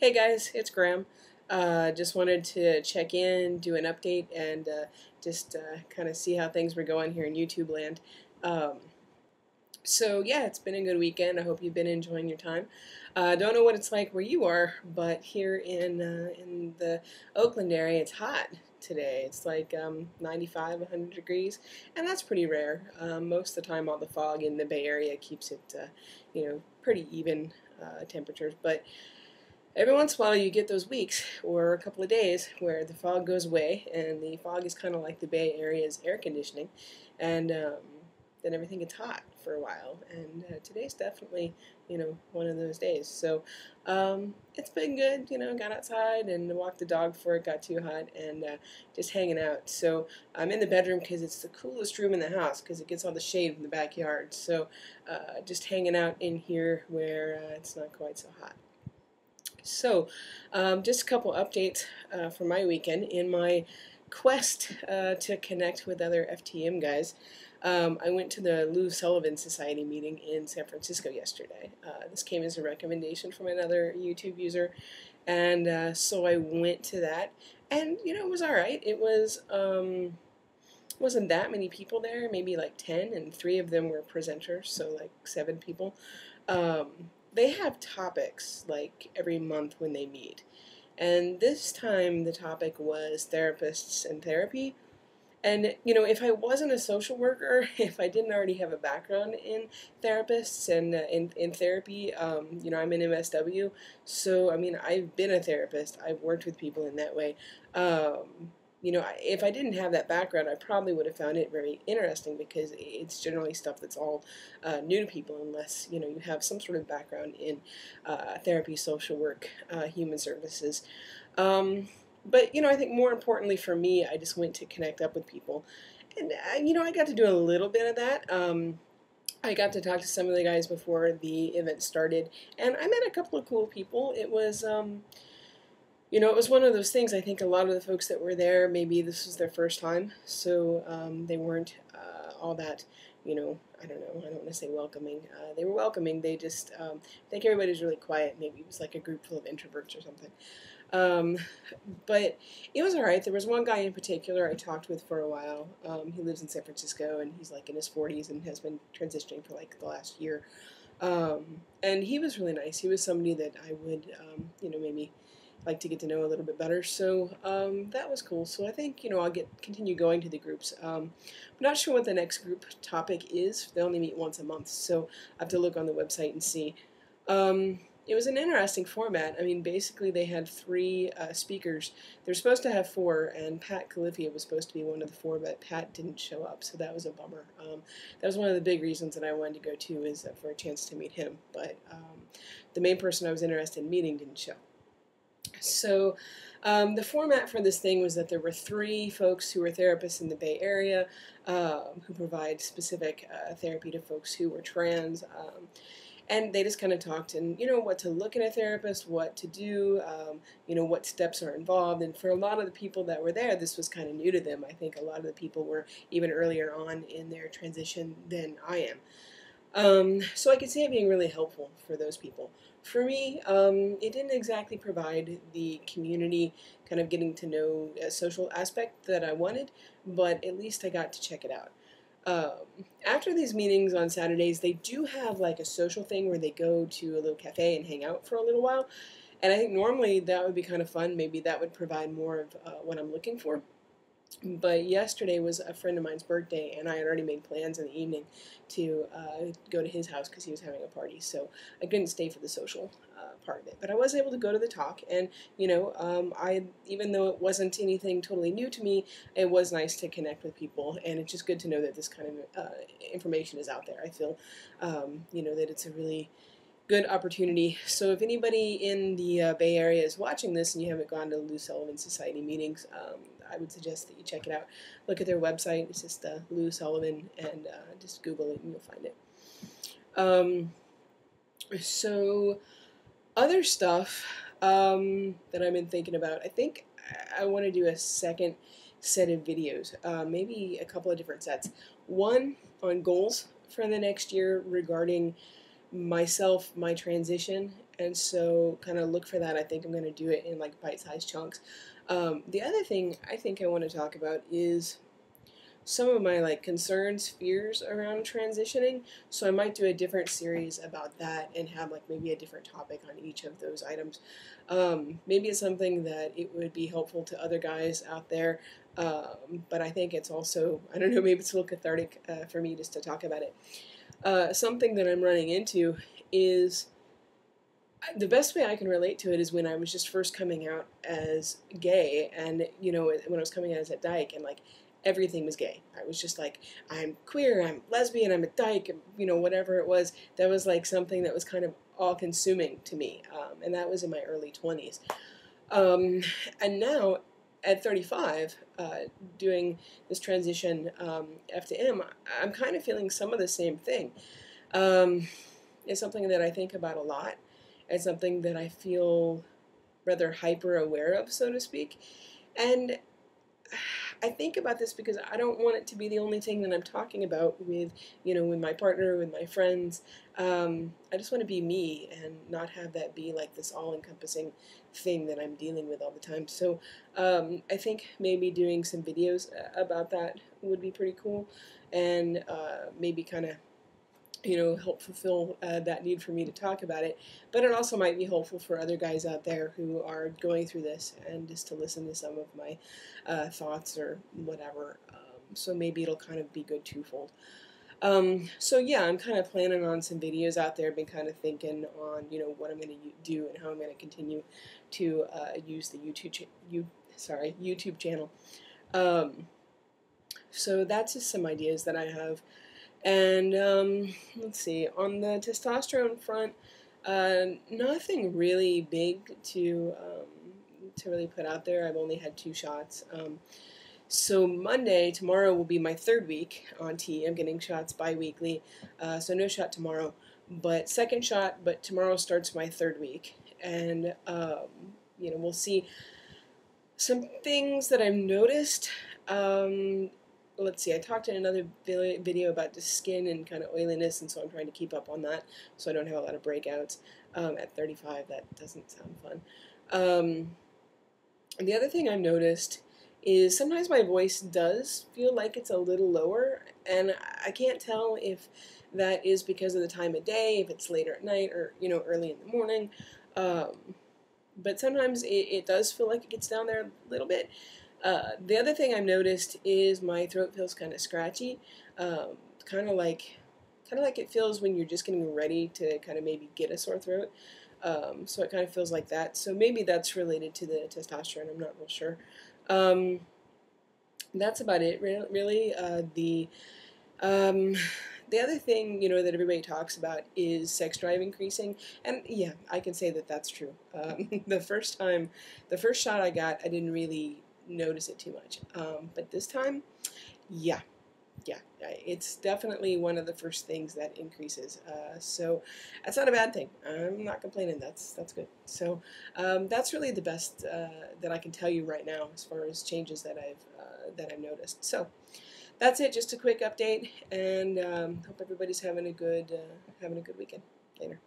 Hey guys, it's Graham. Just wanted to check in, do an update, and just kind of see how things were going here in YouTube land. Um, so yeah, it's been a good weekend. I hope you've been enjoying your time. Don't know what it's like where you are, but here in the Oakland area, it's hot today. It's like 95, 100 degrees, and that's pretty rare. Most of the time, all the fog in the Bay Area keeps it, pretty even temperatures, but every once in a while you get those weeks or a couple of days where the fog goes away, and the fog is kind of like the Bay Area's air conditioning, and then everything gets hot for a while. And today's definitely, one of those days. So it's been good. Got outside and walked the dog before it got too hot, and just hanging out. So I'm in the bedroom because it's the coolest room in the house because it gets all the shade from the backyard. So just hanging out in here where it's not quite so hot. So, just a couple updates for my weekend. In my quest to connect with other FTM guys, I went to the Lou Sullivan Society meeting in San Francisco yesterday. This came as a recommendation from another YouTube user, and so I went to that, and it was all right. It was wasn't that many people there, maybe like 10, and 3 of them were presenters, so like 7 people. They have topics like every month when they meet. And this time the topic was therapists and therapy. And, if I wasn't a social worker, if I didn't already have a background in therapists and in therapy, I'm an MSW. So, I've been a therapist. I've worked with people in that way. If I didn't have that background, I probably would have found it very interesting because it's generally stuff that's all new to people unless, you have some sort of background in therapy, social work, human services. But, I think more importantly for me, I just went to connect up with people. And, I got to do a little bit of that. I got to talk to some of the guys before the event started, and I met a couple of cool people. It was it was one of those things. I think a lot of the folks that were there, maybe this was their first time, so they weren't all that, I don't know, I don't want to say welcoming. They were welcoming, they just, I think everybody was really quiet. Maybe it was like a group full of introverts or something. But it was all right. There was one guy in particular I talked with for a while. He lives in San Francisco, and he's like in his 40s and has been transitioning for like the last year. And he was really nice. He was somebody that I would, maybe like to get to know a little bit better. So that was cool. So I think I'll continue going to the groups. I'm not sure what the next group topic is. They only meet once a month, so I have to look on the website and see. It was an interesting format. Basically they had 3 speakers. They're supposed to have 4, and Pat Califia was supposed to be one of the 4, but Pat didn't show up, so that was a bummer. That was one of the big reasons that I wanted to go to, is for a chance to meet him. But the main person I was interested in meeting didn't show. So the format for this thing was that there were 3 folks who were therapists in the Bay Area who provide specific therapy to folks who were trans. And they just kind of talked and, what to look at a therapist, what to do, what steps are involved. And for a lot of the people that were there, this was kind of new to them. I think a lot of the people were even earlier on in their transition than I am. So I could see it being really helpful for those people. For me, it didn't exactly provide the community kind of getting to know a social aspect that I wanted, but at least I got to check it out. After these meetings on Saturdays, they do have like a social thing where they go to a little cafe and hang out for a little while. And I think normally that would be kind of fun. Maybe that would provide more of what I'm looking for. But yesterday was a friend of mine's birthday, and I had already made plans in the evening to go to his house because he was having a party. So I couldn't stay for the social part of it. But I was able to go to the talk, and even though it wasn't anything totally new to me, it was nice to connect with people, and it's just good to know that this kind of information is out there. I feel, that it's a really good opportunity. So if anybody in the Bay Area is watching this and you haven't gone to Lou Sullivan Society meetings, I would suggest that you check it out. Look at their website. It's just Lou Sullivan, and just Google it and you'll find it. So other stuff that I've been thinking about, I think I want to do a second set of videos, maybe a couple of different sets. One on goals for the next year regarding myself, my transition, And so kind of look for that. I think I'm going to do it in like bite-sized chunks. The other thing I think I want to talk about is some of my like concerns, fears around transitioning. So I might do a different series about that and have like maybe a different topic on each of those items. Maybe it's something that it would be helpful to other guys out there. But I think it's also, I don't know, maybe it's a little cathartic for me just to talk about it. Something that I'm running into is the best way I can relate to it is when I was just first coming out as gay, and you know, when I was coming out as a dyke, and like everything was gay. I was just like, I'm queer, I'm lesbian, I'm a dyke, you know, whatever it was. That was like something that was kind of all-consuming to me, and that was in my early 20s. And now, at 35, doing this transition FtM, I'm kind of feeling some of the same thing. It's something that I think about a lot. It's something that I feel rather hyper aware of, so to speak. And I think about this because I don't want it to be the only thing that I'm talking about with, you know, with my partner, with my friends. I just want to be me and not have that be like this all-encompassing thing that I'm dealing with all the time. So I think maybe doing some videos about that would be pretty cool, and maybe kind of, you know, help fulfill that need for me to talk about it. But it also might be helpful for other guys out there who are going through this, and just to listen to some of my thoughts or whatever. So maybe it'll kind of be good twofold. So yeah, I'm kind of planning on some videos out there. Been kind of thinking on, you know, what I'm going to do and how I'm going to continue to use the YouTube channel. So that's just some ideas that I have. And let's see, on the testosterone front, nothing really big to really put out there. I've only had 2 shots. So Monday, tomorrow, will be my 3rd week on T. I'm getting shots bi-weekly, so no shot tomorrow. But 2nd shot, but tomorrow starts my 3rd week. And, you know, we'll see some things that I've noticed. Let's see, I talked in another video about the skin and kind of oiliness, and so I'm trying to keep up on that so I don't have a lot of breakouts. At 35, that doesn't sound fun. And the other thing I've noticed is sometimes my voice does feel like it's a little lower, and I can't tell if that is because of the time of day, if it's later at night, or, you know, early in the morning. But sometimes it does feel like it gets down there a little bit. The other thing I've noticed is my throat feels kind of scratchy, kind of like it feels when you're just getting ready to kind of maybe get a sore throat. So it kind of feels like that. So maybe that's related to the testosterone. I'm not real sure. That's about it, really. The other thing, you know, that everybody talks about is sex drive increasing, and yeah, I can say that that's true. The first shot I got, I didn't really notice it too much, but this time, yeah, it's definitely one of the first things that increases. So that's not a bad thing. I'm not complaining. That's good. So that's really the best that I can tell you right now as far as changes that I've noticed. So that's it. Just a quick update, and hope everybody's having a good weekend. Later.